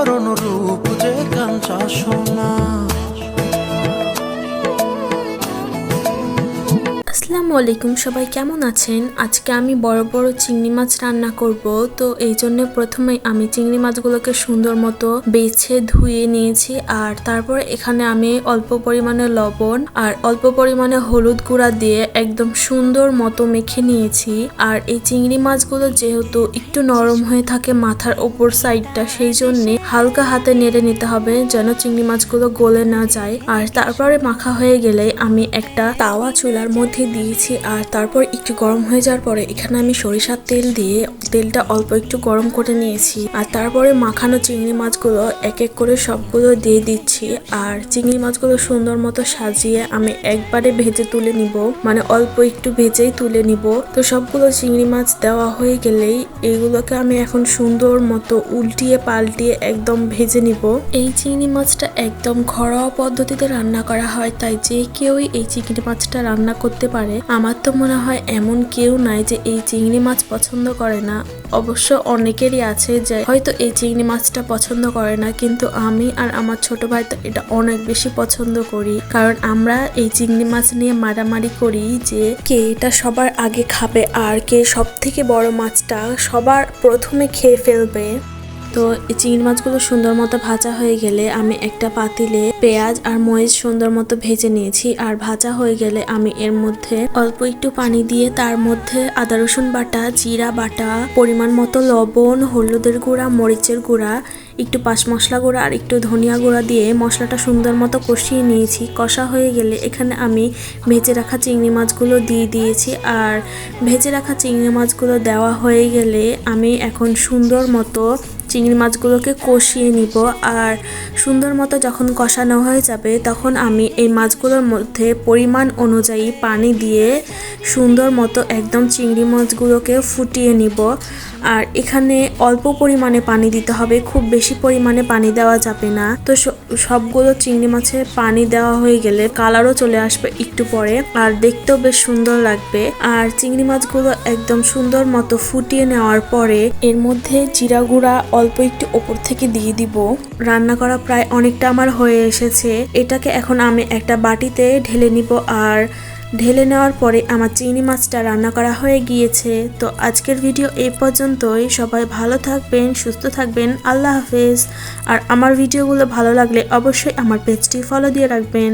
করুণ রূপ যে কাঞ্চা সোনা। আসসালামু আলাইকুম, সবাই কেমন আছেন? আজকে আমি বড় বড় চিংড়ি মাছ রান্না করব। তো এই জন্য প্রথমে আমি চিংড়ি মাছগুলোকে সুন্দর মতো বেছে ধুয়ে নিয়েছি। আর তারপর এখানে আমি অল্প পরিমাণে লবণ আর অল্প পরিমাণে হলুদ গুঁড়া দিয়ে একদম সুন্দর মতো মেখে নিয়েছি। আর এই চিংড়ি মাছগুলো যেহেতু একটু নরম হয়ে থাকে মাথার ওপর সাইডটা, সেই জন্য হালকা হাতে নেড়ে নিতে হবে যেন চিংড়ি মাছগুলো গলে না যায়। আর তারপরে মাখা হয়ে গেলে আমি একটা তাওয়া চুলার মধ্যে দিয়েছি। আর তারপর একটু গরম হয়ে যাওয়ার পরে এখানে আমি সরিষার তেল দিয়ে তেলটা অল্প একটু গরম করে নিয়েছি। আর তারপরে মাখানো চিংড়ি মাছগুলো এক এক করে সবগুলো দিয়ে দিচ্ছি। আর চিংড়ি মাছগুলো সুন্দর মতো সাজিয়ে আমি একবারে ভেজে তুলে নিব, মানে অল্প একটু ভেজেই তুলে নিব। তো সবগুলো চিংড়ি মাছ দেওয়া হয়ে গেলেই এইগুলোকে আমি এখন সুন্দর মতো উল্টিয়ে পাল্টিয়ে একদম ভেজে নিব। এই চিংড়ি মাছটা একদম ঘরোয়া পদ্ধতিতে রান্না করা হয়, তাই যে কেউই এই চিংড়ি মাছটা রান্না করতে পারে। আমার তো মনে হয় এমন কেউ নাই যে এই চিংড়ি মাছ পছন্দ করে না। অবশ্য অনেকেরই আছে যে হয়তো এই চিংড়ি মাছটা পছন্দ করে না, কিন্তু আমি আর আমার ছোট ভাই তো এটা অনেক বেশি পছন্দ করি। কারণ আমরা এই চিংড়ি মাছ নিয়ে মারামারি করি যে কে এটা সবার আগে খাবে আর কে সব থেকে বড় মাছটা সবার প্রথমে খেয়ে ফেলবে। তো এই চিংড়ি মাছগুলো সুন্দর মতো ভাজা হয়ে গেলে আমি একটা পাতিলে পেঁয়াজ আর মরিচ সুন্দর মতো ভেজে নিয়েছি। আর ভাজা হয়ে গেলে আমি এর মধ্যে অল্প একটু পানি দিয়ে তার মধ্যে আদা রসুন বাটা, জিরা বাটা, পরিমাণ মতো লবণ, হলুদের গুঁড়া, মরিচের গুঁড়া, একটু পাঁচ মশলা গুঁড়া আর একটু ধনিয়া গুঁড়া দিয়ে মশলাটা সুন্দর মতো কষিয়ে নিয়েছি। কষা হয়ে গেলে এখানে আমি ভেজে রাখা চিংড়ি মাছগুলো দিয়ে দিয়েছি। আর ভেজে রাখা চিংড়ি মাছগুলো দেওয়া হয়ে গেলে আমি এখন সুন্দর মতো চিংড়ি মাছগুলোকে কষিয়ে নিব। আর সুন্দর মতো যখন কষানো হয়ে যাবে তখন আমি এই মাছগুলোর মধ্যে পরিমাণ অনুযায়ী পানি দিয়ে সুন্দর মতো একদম চিংড়ি মাছগুলোকে ফুটিয়ে নিব। আর এখানে অল্প পরিমাণে পানি দিতে হবে, খুব বেশি পরিমাণে পানি দেওয়া যাবে না। তো সবগুলো চিংড়ি মাছে পানি দেওয়া হয়ে গেলে কালারও চলে আসবে একটু পরে, আর দেখতেও বেশ সুন্দর লাগবে। আর চিংড়ি মাছগুলো একদম সুন্দর মতো ফুটিয়ে নেওয়ার পরে এর মধ্যে জিরা গুঁড়া অল্প একটু ওপর থেকে দিয়ে দিব। রান্না করা প্রায় অনেকটা আমার হয়ে এসেছে। এটাকে এখন আমি একটা বাটিতে ঢেলে নিব। আর ঢেলে নেওয়ার পরে আমার চিংড়ি মাছটা রান্না করা হয়ে গিয়েছে। তো আজকের ভিডিও এই পর্যন্তই। সবাই ভালো থাকবেন, সুস্থ থাকবেন। আল্লাহ হাফেজ। আর আমার ভিডিওগুলো ভালো লাগলে অবশ্যই আমার পেজটি ফলো দিয়ে রাখবেন।